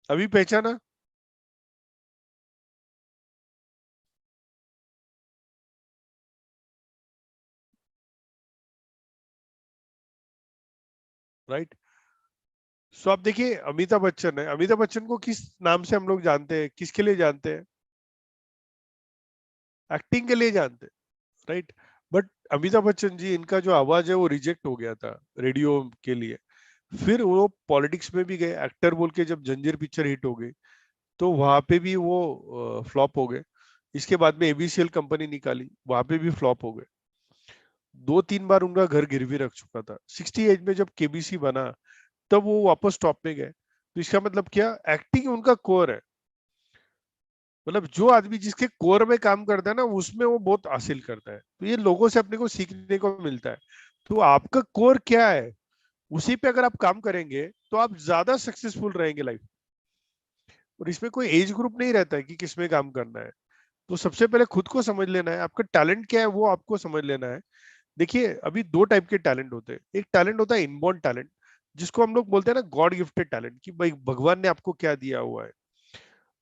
अभी पहचाना? राइट। सो आप देखिए अमिताभ बच्चन है, अमिताभ बच्चन को किस नाम से हम लोग जानते हैं, किसके लिए जानते हैं? एक्टिंग के लिए जानते हैं, राइट। बट अमिताभ बच्चन जी, इनका जो आवाज है वो रिजेक्ट हो गया था रेडियो के लिए। फिर वो पॉलिटिक्स में भी गए, एक्टर बोल के जब जंजीर पिक्चर हिट हो गई तो वहां पे भी वो फ्लॉप हो गए। इसके बाद में एबीसीएल कंपनी निकाली, वहां पे भी फ्लॉप हो गए। 2 3 बार उनका घर गिरवी रख चुका था। 60 एज में जब केबीसी बना तब वो वापस टॉप में गए। तो इसका मतलब क्या, एक्टिंग उनका कोर है। मतलब जो आदमी जिसके कोर में काम करता है ना उसमें वो बहुत हासिल करता है। तो ये लोगों से अपने को सीखने को मिलता है। तो आपका कोर क्या है, उसी पे अगर आप काम करेंगे तो आप ज्यादा सक्सेसफुल रहेंगे लाइफ। और इसमें कोई एज ग्रुप नहीं रहता है कि किसमें काम करना है। तो सबसे पहले खुद को समझ लेना है, आपका टैलेंट क्या है वो आपको समझ लेना है। देखिए अभी 2 टाइप के टैलेंट होते हैं। एक टैलेंट होता है इनबॉर्न टैलेंट, जिसको हम लोग बोलते हैं ना गॉड गिफ्टेड टैलेंट, कि भाई भगवान ने आपको क्या दिया हुआ है।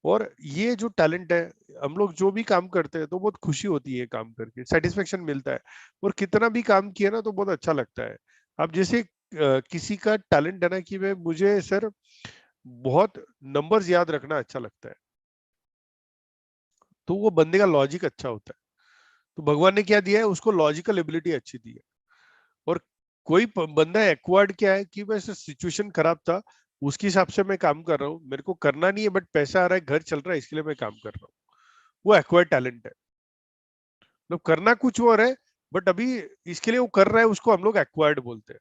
और ये जो टैलेंट है, हम लोग जो भी काम करते हैं तो बहुत खुशी होती है काम करके, सेटिस्फेक्शन मिलता है। और कितना भी काम किया ना तो बहुत अच्छा लगता है। अब जैसे किसी का टैलेंट है ना कि मैं मुझे सर बहुत नंबर्स याद रखना अच्छा लगता है, तो वो बंदे का लॉजिक अच्छा होता है। तो भगवान ने क्या दिया है, उसको लॉजिकल एबिलिटी अच्छी दी है। और कोई बंदा एक्वायर्ड क्या है कि वैसे सिचुएशन खराब था, उसके हिसाब से मैं काम कर रहा हूँ, मेरे को करना नहीं है बट पैसा आ रहा है, घर चल रहा है, इसके लिए मैं काम कर रहा हूँ। वो एक्वायर्ड टैलेंट है। मतलब करना कुछ और है, बट अभी इसके लिए वो कर रहा है, उसको हम लोग एक्वायर्ड बोलते हैं।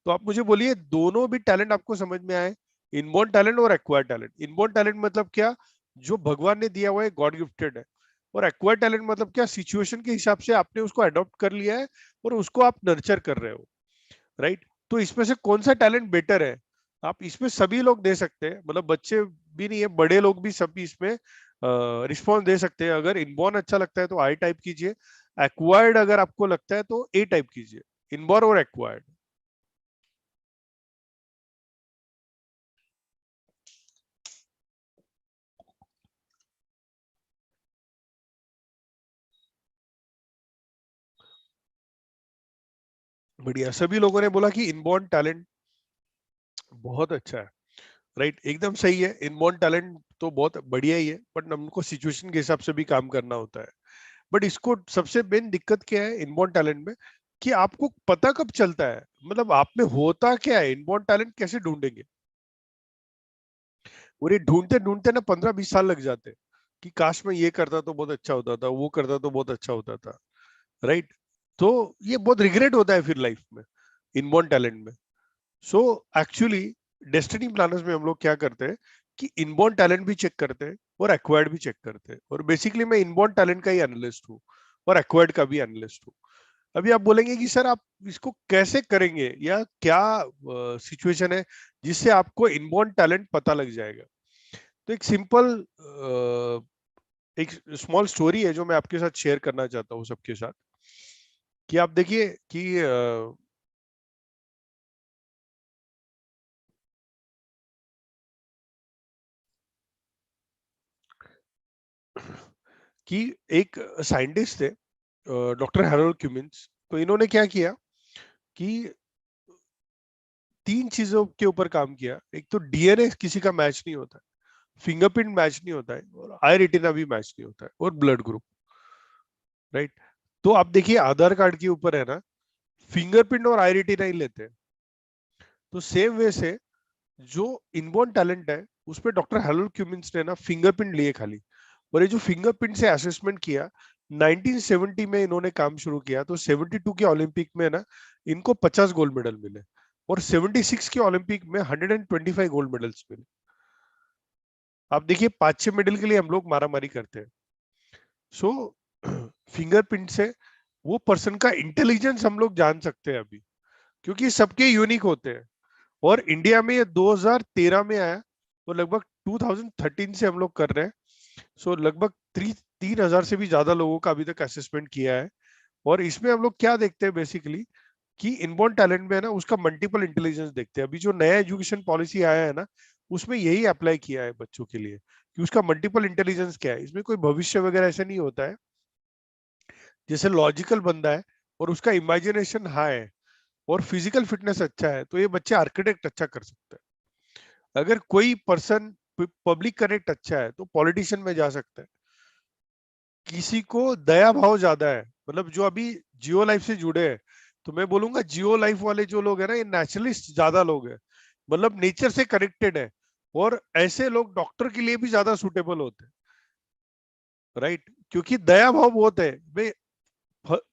तो आप मुझे बोलिए दोनों भी टैलेंट आपको समझ में आए, इनबॉर्न टैलेंट और एक्वायर्ड टैलेंट। इनबॉर्न टैलेंट मतलब क्या, जो भगवान ने दिया हुआ है, गॉड गिफ्टेड है। और एक्वायर्ड टैलेंट मतलब क्या, सिचुएशन के हिसाब से आपने उसको अडॉप्ट कर लिया है और उसको आप नर्चर कर रहे हो, राइट। तो इसमें से कौन सा टैलेंट बेटर है, आप इसमें सभी लोग दे सकते हैं, मतलब बच्चे भी नहीं है, बड़े लोग भी सभी इसमें रिस्पॉन्स दे सकते हैं। अगर इनबॉर्न अच्छा लगता है तो आई टाइप कीजिए, एक्वायर्ड अगर आपको लगता है तो ए टाइप कीजिए, इनबॉर्न और एक्वायर्ड। बढ़िया, सभी लोगों ने बोला कि इनबॉर्न टैलेंट बहुत अच्छा है, राइट, एकदम सही है। इनबॉर्न टैलेंट तो बहुत बढ़िया ही है, बट हमको सिचुएशन के हिसाब से भी काम करना होता है। बट इसको सबसे मेन दिक्कत क्या है इनबॉर्न टैलेंट में, कि आपको पता कब चलता है, मतलब आप में होता क्या है, इनबॉर्न टैलेंट कैसे ढूंढेंगे। और ये ढूंढते ढूंढते ना 15-20 साल लग जाते हैं, कि काश मैं ये करता तो बहुत अच्छा होता था, वो करता तो बहुत अच्छा होता था, राइट। तो ये बहुत रिग्रेट होता है फिर लाइफ में, इनबॉर्न टैलेंट में। सो एक्चुअली डेस्टिनी प्लानर्स में हम लोग क्या करते हैं कि इनबॉर्न टैलेंट भी चेक करते हैं और एक्वायर्ड भी चेक करते हैं। और बेसिकली मैं इनबॉर्न टैलेंट का ही एनालिस्ट हूँ और एक्वायर्ड का भी एनालिस्ट हूँ। अभी आप बोलेंगे कि सर आप इसको कैसे करेंगे, या क्या सिचुएशन है जिससे आपको इनबॉर्न टैलेंट पता लग जाएगा। तो एक सिंपल एक स्मॉल स्टोरी है जो मैं आपके साथ शेयर करना चाहता हूँ सबके साथ, कि आप देखिए कि कि एक साइंटिस्ट थे, डॉक्टर हैरोल्ड क्यूमिन्स। तो इन्होंने क्या किया कि 3 चीजों के ऊपर काम किया। एक तो डीएनए किसी का मैच नहीं होता, फिंगरप्रिंट मैच नहीं होता है, और आई रेटिना भी मैच नहीं होता है, और ब्लड ग्रुप, राइट। तो आप देखिए आधार कार्ड के ऊपर है ना, फिंगरप्रिंट और आई रेटिना ही लेते हैं। तो सेम वे से जो इनबॉर्न टैलेंट है उसपे डॉक्टर हैरोल्ड क्यूमिन्स ने ना फिंगरप्रिंट लिए खाली, और ये जो फिंगरप्रिंट से असेसमेंट किया, 1970 में इन्होंने काम शुरू किया। तो 72 के ओलंपिक में ना इनको 50 गोल्ड मेडल मिले, और 76 के ओलंपिक में 125 गोल्ड मेडल्स मिले। आप देखिए 5-6 मेडल के लिए हम लोग मारामारी करते हैं। सो फिंगरप्रिंट से वो पर्सन का इंटेलिजेंस हम लोग जान सकते हैं अभी, क्योंकि सबके यूनिक होते हैं। और इंडिया में ये 2013 में आया, तो लगभग 2013 से हम लोग कर रहे हैं। सो लगभग 3,000 से भी ज्यादा लोगों का अभी तक असेसमेंट किया है। और इसमें हम लोग क्या देखते हैं बेसिकली, कि इनबॉर्न टैलेंट में है ना उसका मल्टीपल इंटेलिजेंस देखते हैं। अभी जो नया एजुकेशन पॉलिसी आया है ना, उसमें यही अप्लाई किया है बच्चों के लिए, कि उसका मल्टीपल इंटेलिजेंस क्या है। इसमें कोई भविष्य वगैरह ऐसा नहीं होता है। जैसे लॉजिकल बंदा है और उसका इमेजिनेशन हाई है और फिजिकल फिटनेस अच्छा है, तो ये बच्चे आर्किटेक्ट अच्छा कर सकते हैं। अगर कोई पर्सन पब्लिक कनेक्ट अच्छा है तो पॉलिटिशियन में जा सकता है। किसी को दया भाव ज्यादा है, मतलब जो अभी जियो लाइफ से जुड़े हैं, तो मैं बोलूंगा जियो लाइफ वाले जो लोग हैं ना, ये नेचुरलिस्ट ज्यादा लोग हैं, मतलब नेचर से कनेक्टेड है। और ऐसे लोग डॉक्टर के लिए भी ज्यादा सुटेबल होते हैं, राइट, क्योंकि दया भाव बहुत है भाई।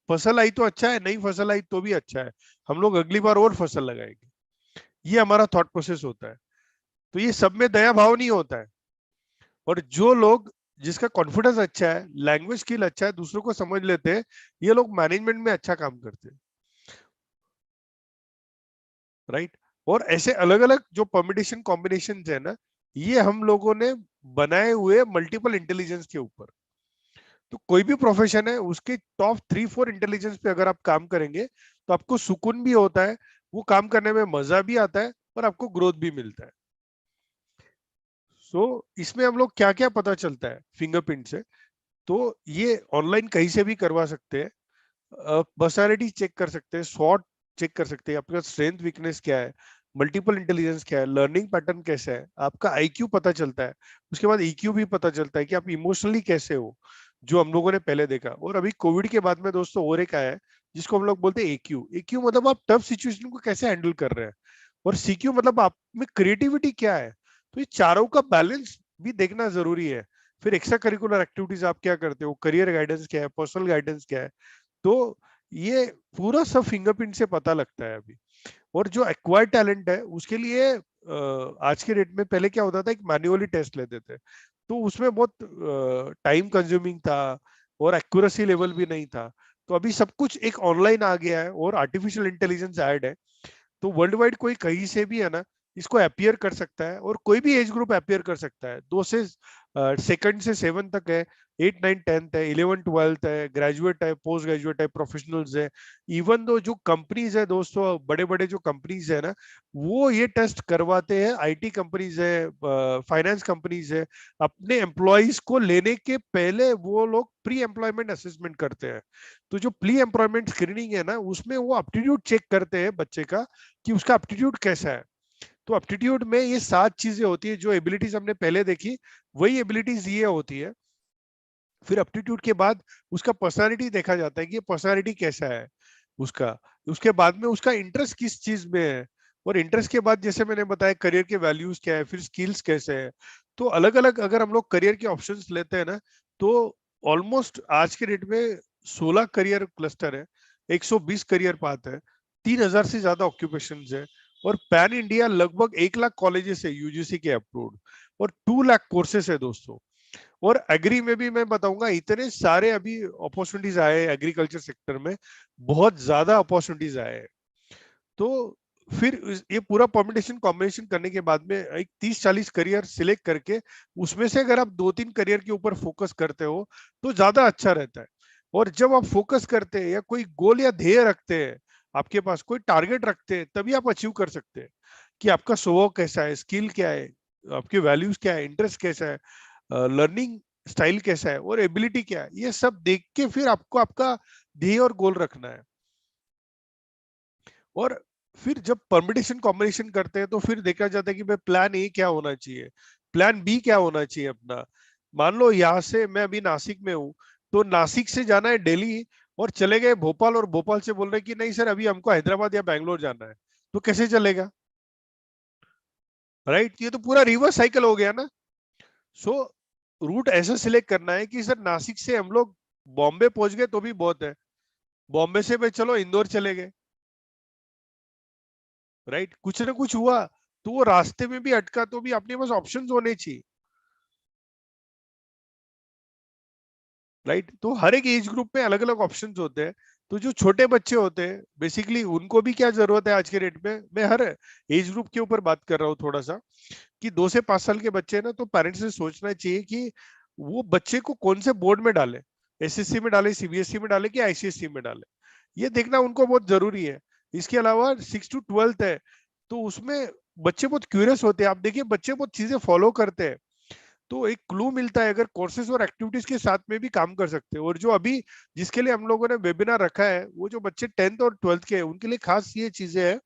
फसल आई तो अच्छा है, नहीं फसल आई तो भी अच्छा है, हम लोग अगली बार और फसल लगाएंगे। ये हमारा थॉट प्रोसेस होता है। तो ये सब में दया भाव नहीं होता है। और जो लोग, जिसका कॉन्फिडेंस अच्छा है, लैंग्वेज स्किल अच्छा है, दूसरों को समझ लेते हैं, ये लोग मैनेजमेंट में अच्छा काम करते हैं, राइट। और ऐसे अलग अलग जो परमिटेशन कॉम्बिनेशन है ना, ये हम लोगों ने बनाए हुए मल्टीपल इंटेलिजेंस के ऊपर। तो कोई भी प्रोफेशन है उसके टॉप 3-4 इंटेलिजेंस पे अगर आप काम करेंगे, तो आपको सुकून भी होता है, वो काम करने में मजा भी आता है, और आपको ग्रोथ भी मिलता है। सो इसमें हम लोग क्या क्या पता चलता है फिंगरप्रिंट से, तो ये ऑनलाइन कहीं से भी करवा सकते हैं। पर्सनालिटी चेक कर सकते हैं, स्वॉट चेक कर सकते हैं, आपका स्ट्रेंथ वीकनेस क्या है, मल्टीपल इंटेलिजेंस क्या है, लर्निंग पैटर्न कैसा है, आपका आईक्यू पता चलता है। उसके बाद ईक्यू भी पता चलता है कि आप इमोशनली कैसे हो, जो हम लोगों ने पहले देखा। और अभी कोविड के बाद में दोस्तों और एक आया है, जिसको हम लोग बोलते हैं एक्यू। एक्यू मतलब आप टफ सिचुएशन को कैसे हैंडल कर रहे हैं। और सीक्यू मतलब आप में क्रिएटिविटी क्या है। तो ये चारों का बैलेंस भी देखना जरूरी है। फिर एक्स्ट्रा करिकुलर एक्टिविटीज आप क्या करते हो, करियर गाइडेंस क्या है, पर्सनल गाइडेंस क्या है। तो ये पूरा सब फिंगरप्रिंट से पता लगता है अभी। और जो एक्वायर्ड टैलेंट है उसके लिए आज के डेट में, पहले क्या होता था, एक मैन्युअली टेस्ट लेते थे, तो उसमें बहुत टाइम कंज्यूमिंग था और एक्यूरेसी लेवल भी नहीं था। तो अभी सब कुछ एक ऑनलाइन आ गया है और आर्टिफिशियल इंटेलिजेंस ऐड है, तो वर्ल्ड वाइड कोई कहीं से भी है ना इसको अपियर कर सकता है, और कोई भी एज ग्रुप अपियर कर सकता है। 2 से सेकंड से 7 तक है, 8 9 10th है, 11 12th है, ग्रेजुएट है, पोस्ट ग्रेजुएट है, प्रोफेशनल्स है। इवन दो जो कंपनीज है दोस्तों, बड़े बड़े जो कंपनीज है ना, वो ये टेस्ट करवाते हैं। आईटी कंपनीज है, फाइनेंस कंपनीज है, अपने एम्प्लॉयज को लेने के पहले वो लोग प्री एम्प्लॉयमेंट असेसमेंट करते हैं। तो जो प्री एम्प्लॉयमेंट स्क्रीनिंग है ना, उसमें वो एप्टीट्यूड चेक करते हैं बच्चे का, कि उसका एप्टीट्यूड कैसा है। तो एप्टीट्यूड में ये 7 चीजें होती है, जो एबिलिटीज हमने पहले देखी वही एबिलिटीज ये होती है। फिर एप्टीट्यूड के बाद उसका पर्सनालिटी देखा जाता है कि ये पर्सनालिटी कैसा है उसका। उसके बाद में उसका इंटरेस्ट किस चीज में है, और इंटरेस्ट के बाद जैसे मैंने बताया करियर के वैल्यूज क्या है, फिर स्किल्स कैसे है। तो अलग अलग अगर हम लोग करियर के ऑप्शंस लेते हैं ना, तो ऑलमोस्ट आज के डेट में 16 करियर क्लस्टर है, 120 करियर पाथ है, 3000 से ज्यादा ऑक्यूपेशन है, और पैन इंडिया लगभग 1 लाख कॉलेजेस है यूजीसी के अप्रूव्ड, और 2 लाख कोर्सेस है दोस्तों। और एग्री में भी मैं बताऊंगा, इतने सारे अभी अपॉर्चुनिटीज आए एग्रीकल्चर सेक्टर में, बहुत ज्यादा अपॉर्चुनिटीज आए हैं। तो फिर ये पूरा परम्यूटेशन कॉम्बिनेशन करने के बाद में एक 30-40 करियर सिलेक्ट करके, उसमें से अगर आप 2-3 करियर के ऊपर फोकस करते हो तो ज्यादा अच्छा रहता है। और जब आप फोकस करते हैं या कोई गोल या ध्येय रखते हैं, आपके पास कोई टारगेट रखते हैं, तभी आप अचीव कर सकते हैं कि आपका स्वभाव कैसा है, स्किल क्या है, आपके वैल्यूज क्या है, इंटरेस्ट कैसा है, लर्निंग स्टाइल कैसा है, और एबिलिटी क्या है। ये सब देख के फिर आपको आपका ध्येय और गोल रखना है। और फिर जब परमिटेशन कॉम्बिनेशन करते हैं तो फिर देखा जाता है कि भाई प्लान ए क्या होना चाहिए, प्लान बी क्या होना चाहिए अपना। मान लो यहाँ से मैं अभी नासिक में हूँ, तो नासिक से जाना है दिल्ली, और चले गए भोपाल, और भोपाल से बोल रहे हैं कि नहीं सर अभी हमको हैदराबाद या बैंगलोर जाना है, तो कैसे चलेगा, राइट। ये तो पूरा रिवर्स साइकिल हो गया ना। सो रूट ऐसा सिलेक्ट करना है कि सर नासिक से हम लोग बॉम्बे पहुंच गए तो भी बहुत है, बॉम्बे से भाई चलो इंदौर चले गए, राइट। कुछ ना कुछ हुआ तो वो रास्ते में भी अटका तो भी अपने पास ऑप्शंस होने चाहिए, राइट। तो हर एक एज ग्रुप में अलग अलग ऑप्शंस होते हैं। तो जो छोटे बच्चे होते हैं बेसिकली उनको भी क्या जरूरत है आज के डेट में, मैं हर एज ग्रुप के ऊपर बात कर रहा हूँ थोड़ा सा, कि 2 से 5 साल के बच्चे हैं ना, तो पेरेंट्स ने सोचना चाहिए कि वो बच्चे को कौन से बोर्ड में डाले, एसएससी में डाले, सीबीएसई में डाले, कि आईसीएसई में डाले, ये देखना उनको बहुत जरूरी है। इसके अलावा 6 to 12th है, तो उसमें बच्चे बहुत क्यूरियस होते हैं। आप देखिए बच्चे बहुत चीजें फॉलो करते हैं, तो एक क्लू मिलता है, अगर कोर्सेज और एक्टिविटीज के साथ में भी काम कर सकते हैं। और जो अभी जिसके लिए हम लोगों ने वेबिनार रखा है, वो जो बच्चे 10th और 12th के हैं उनके लिए खास ये चीजें हैं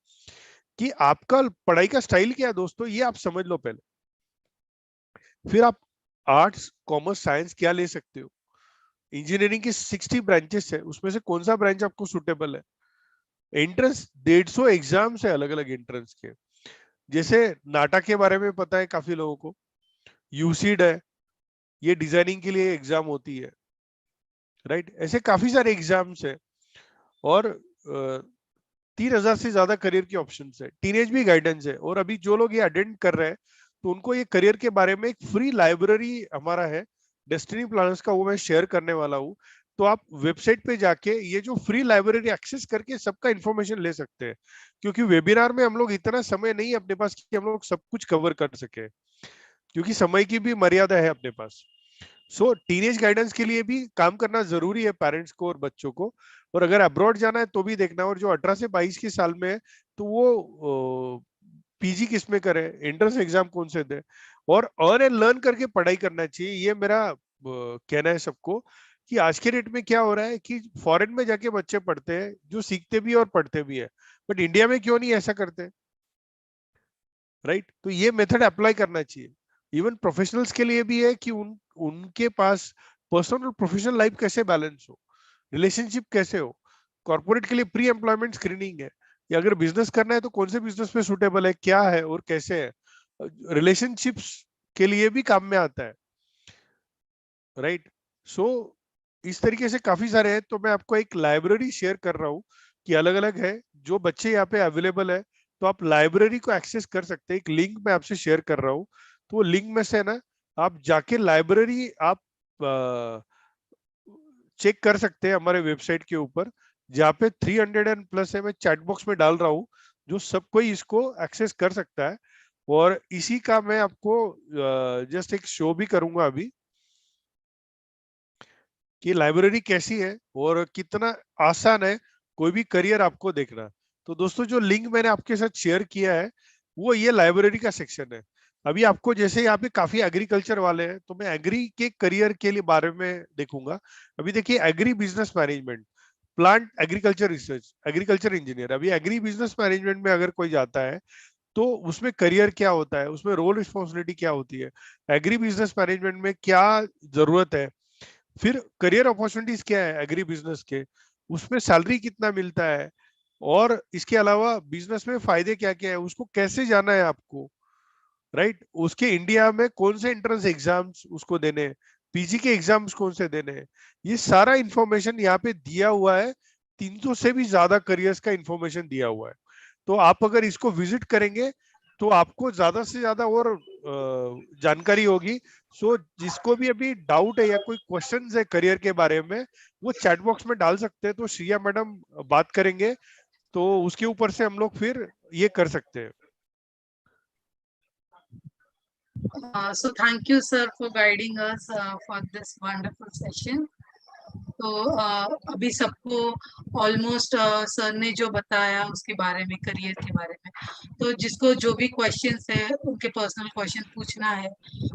कि आपका पढ़ाई का स्टाइल क्या है दोस्तों, ये आप समझ लो पहले। फिर आप आर्ट्स कॉमर्स साइंस क्या ले सकते हो। इंजीनियरिंग की 60 ब्रांचेस है, उसमें से कौन सा ब्रांच आपको सुटेबल है। एंट्रेंस 150 एग्जाम्स है अलग अलग एंट्रेंस के। जैसे नाटा के बारे में पता है काफी लोगों को, यूसीड है, ये डिजाइनिंग के लिए एग्जाम होती है, राइट। ऐसे काफी सारे एग्जाम्स है, और 3000 से ज्यादा करियर के ऑप्शंस है। टीनेज भी गाइडेंस है, और अभी जो लोग ये अटेंड कर रहे हैं तो उनको ये करियर के बारे में एक फ्री लाइब्रेरी हमारा है डेस्टिनी प्लानर्स का, वो मैं शेयर करने वाला हूँ। तो आप वेबसाइट पे जाके ये जो फ्री लाइब्रेरी एक्सेस करके सबका इंफॉर्मेशन ले सकते हैं, क्योंकि वेबिनार में हम लोग इतना समय नहीं है अपने पास कि हम लोग सब कुछ कवर कर सके, क्योंकि समय की भी मर्यादा है अपने पास। सो टीनेज गाइडेंस के लिए भी काम करना जरूरी है पेरेंट्स को और बच्चों को। और अगर अब्रॉड जाना है तो भी देखना, और जो 18 से 22 के साल में है तो वो पीजी किस में करे, एंट्रेंस एग्जाम कौन से दे, और अर्न एंड लर्न करके पढ़ाई करना चाहिए। ये मेरा कहना है सबको, कि आज के डेट में क्या हो रहा है कि फॉरेन में जाके बच्चे पढ़ते हैं जो सीखते भी है और पढ़ते भी है, बट इंडिया में क्यों नहीं ऐसा करते, राइट। तो ये मेथड अप्लाई करना चाहिए। इवन प्रोफेशनल्स के लिए भी है कि उनके पास पर्सनल और प्रोफेशनल लाइफ कैसे बैलेंस हो, रिलेशनशिप कैसे हो। कॉर्पोरेट के लिए प्री एम्प्लॉयमेंट स्क्रीनिंग है, या अगर बिजनेस करना है तो कौन से बिजनेस पे सुटेबल है, क्या है और कैसे है। रिलेशनशिप्स के लिए भी काम में आता है, राइट। सो इस तरीके से काफी सारे हैं। तो मैं आपको एक लाइब्रेरी शेयर कर रहा हूँ कि अलग अलग है, जो बच्चे यहाँ पे अवेलेबल है, तो आप लाइब्रेरी को एक्सेस कर सकते हैं। एक लिंक मैं आपसे शेयर कर रहा हूँ, तो वो लिंक में से ना आप जाके लाइब्रेरी आप चेक कर सकते हैं हमारे वेबसाइट के ऊपर, जहाँ पे 300 एंड प्लस है। मैं चैट बॉक्स में डाल रहा हूँ, जो सब कोई इसको एक्सेस कर सकता है। और इसी का मैं आपको जस्ट एक शो भी करूंगा अभी कि लाइब्रेरी कैसी है और कितना आसान है कोई भी करियर आपको देखना। तो दोस्तों, जो लिंक मैंने आपके साथ शेयर किया है वो ये लाइब्रेरी का सेक्शन है। अभी आपको जैसे यहाँ पे काफी एग्रीकल्चर वाले हैं, तो मैं एग्री के करियर के लिए बारे में देखूंगा। अभी देखिए, agri business management, plant agriculture research, agriculture engineer. अभी एग्री बिजनेस मैनेजमेंट में अगर कोई जाता है तो उसमें करियर क्या होता है, उसमें रोल रिस्पॉन्सिबिलिटी क्या होती है, एग्री बिजनेस मैनेजमेंट में क्या जरूरत है, फिर करियर अपॉर्चुनिटीज क्या है एग्री बिजनेस के, उसमें सैलरी कितना मिलता है, और इसके अलावा बिजनेस में फायदे क्या क्या है, उसको कैसे जाना है आपको, राइट। उसके इंडिया में कौन से एंट्रेंस एग्जाम्स उसको देने हैं, पीजी के एग्जाम्स कौन से देने हैं, ये सारा इंफॉर्मेशन यहाँ पे दिया हुआ है। 300 से भी ज्यादा करियर्स का इंफॉर्मेशन दिया हुआ है। तो आप अगर इसको विजिट करेंगे तो आपको ज्यादा से ज्यादा और जानकारी होगी। सो जिसको भी अभी डाउट है या कोई क्वेश्चंस है करियर के बारे में, वो चैट बॉक्स में डाल सकते हैं, तो श्रिया मैडम बात करेंगे, तो उसके ऊपर से हम लोग फिर ये कर सकते हैं। So thank you, sir, for guiding us for this wonderful session. तो अभी सबको ऑलमोस्ट सर ने जो बताया उसके बारे में, करियर के बारे में, तो जिसको जो भी क्वेश्चंस है, उनके पर्सनल क्वेश्चन पूछना है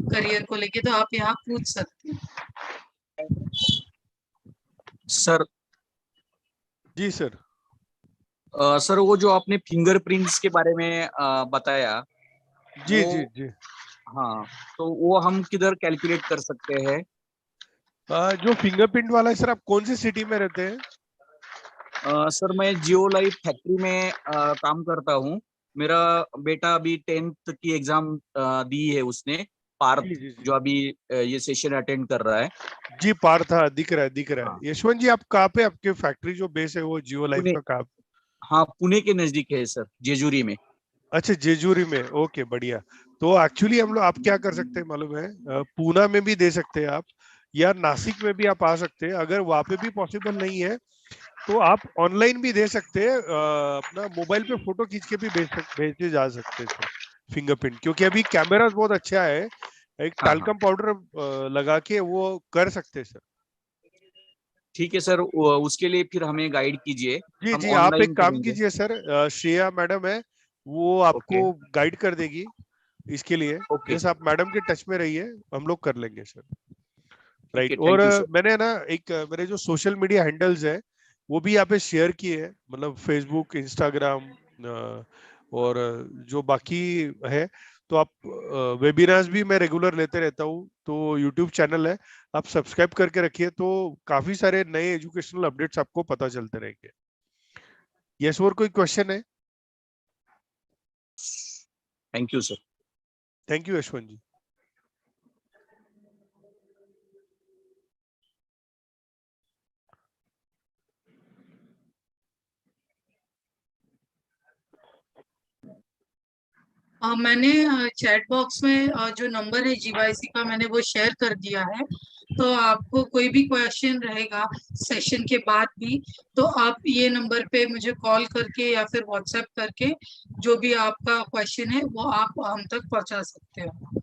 करियर को लेके, तो आप यहाँ पूछ सकते हैं। सर जी सर। सर, वो जो आपने फिंगरप्रिंट्स के बारे में बताया, जी जी जी। हाँ, तो वो हम किधर कैलकुलेट कर सकते हैं? जो फिंगरप्रिंट वाला है सर, आप कौन सी सिटी में रहते हैं? सर, मैं जियो लाइफ फैक्ट्री में काम करता हूँ। मेरा बेटा अभी 10th की एग्जाम दी है उसने, पार्थ, जी, जी, जी। जो अभी ये सेशन अटेंड कर रहा है। जी, पार्थ, हाँ, दिख रहा है। हाँ। यशवंत जी, आप कहाँ पे, आपके फैक्ट्री जो बेस है वो जियो लाइफ पुणे। का कहाँ? हाँ, पुणे के नजदीक है सर, जेजूरी में। अच्छा, जेजूरी में, ओके, बढ़िया। तो एक्चुअली हम लोग, आप क्या कर सकते हैं मालूम है, पूना में भी दे सकते हैं आप, या नासिक में भी आप आ सकते हैं। अगर वहां पे भी पॉसिबल नहीं है तो आप ऑनलाइन भी दे सकते हैं, अपना मोबाइल पे फोटो खींच के भी भेजे जा सकते हैं सर फिंगरप्रिंट, क्योंकि अभी कैमरा बहुत अच्छा है। एक हाँ, टाल्कम पाउडर लगा के वो कर सकते हैं सर। ठीक है सर, उसके लिए फिर हमें गाइड कीजिए। जी हम जी, आप एक ऑनलाइन काम करेंगे। कीजिए सर, श्रेया मैडम है, वो आपको ओके। गाइड कर देगी इसके लिए। ओके, जैसे आप मैडम के टच में रहिए, हम लोग कर लेंगे सर। ठीक है, राइट। और थैंक यू सर। मैंने ना एक मेरे जो सोशल मीडिया हैंडल्स है वो भी यहाँ पे शेयर किए हैं, मतलब फेसबुक, इंस्टाग्राम, और जो बाकी है। तो आप वेबिनार्स भी मैं रेगुलर लेते रहता हूँ, तो यूट्यूब चैनल है, आप सब्सक्राइब करके रखिए, तो काफी सारे नए एजुकेशनल अपडेट्स आपको पता चलते रहेंगे। यस, और कोई क्वेश्चन है? Thank you sir. Thank you Yashwant ji. मैंने चैट बॉक्स में जो नंबर है जीवाईसी का, मैंने वो शेयर कर दिया है। तो आपको कोई भी क्वेश्चन रहेगा सेशन के बाद भी, तो आप ये नंबर पे मुझे कॉल करके या फिर व्हाट्सएप करके जो भी आपका क्वेश्चन है वो आप हम तक पहुंचा सकते हो।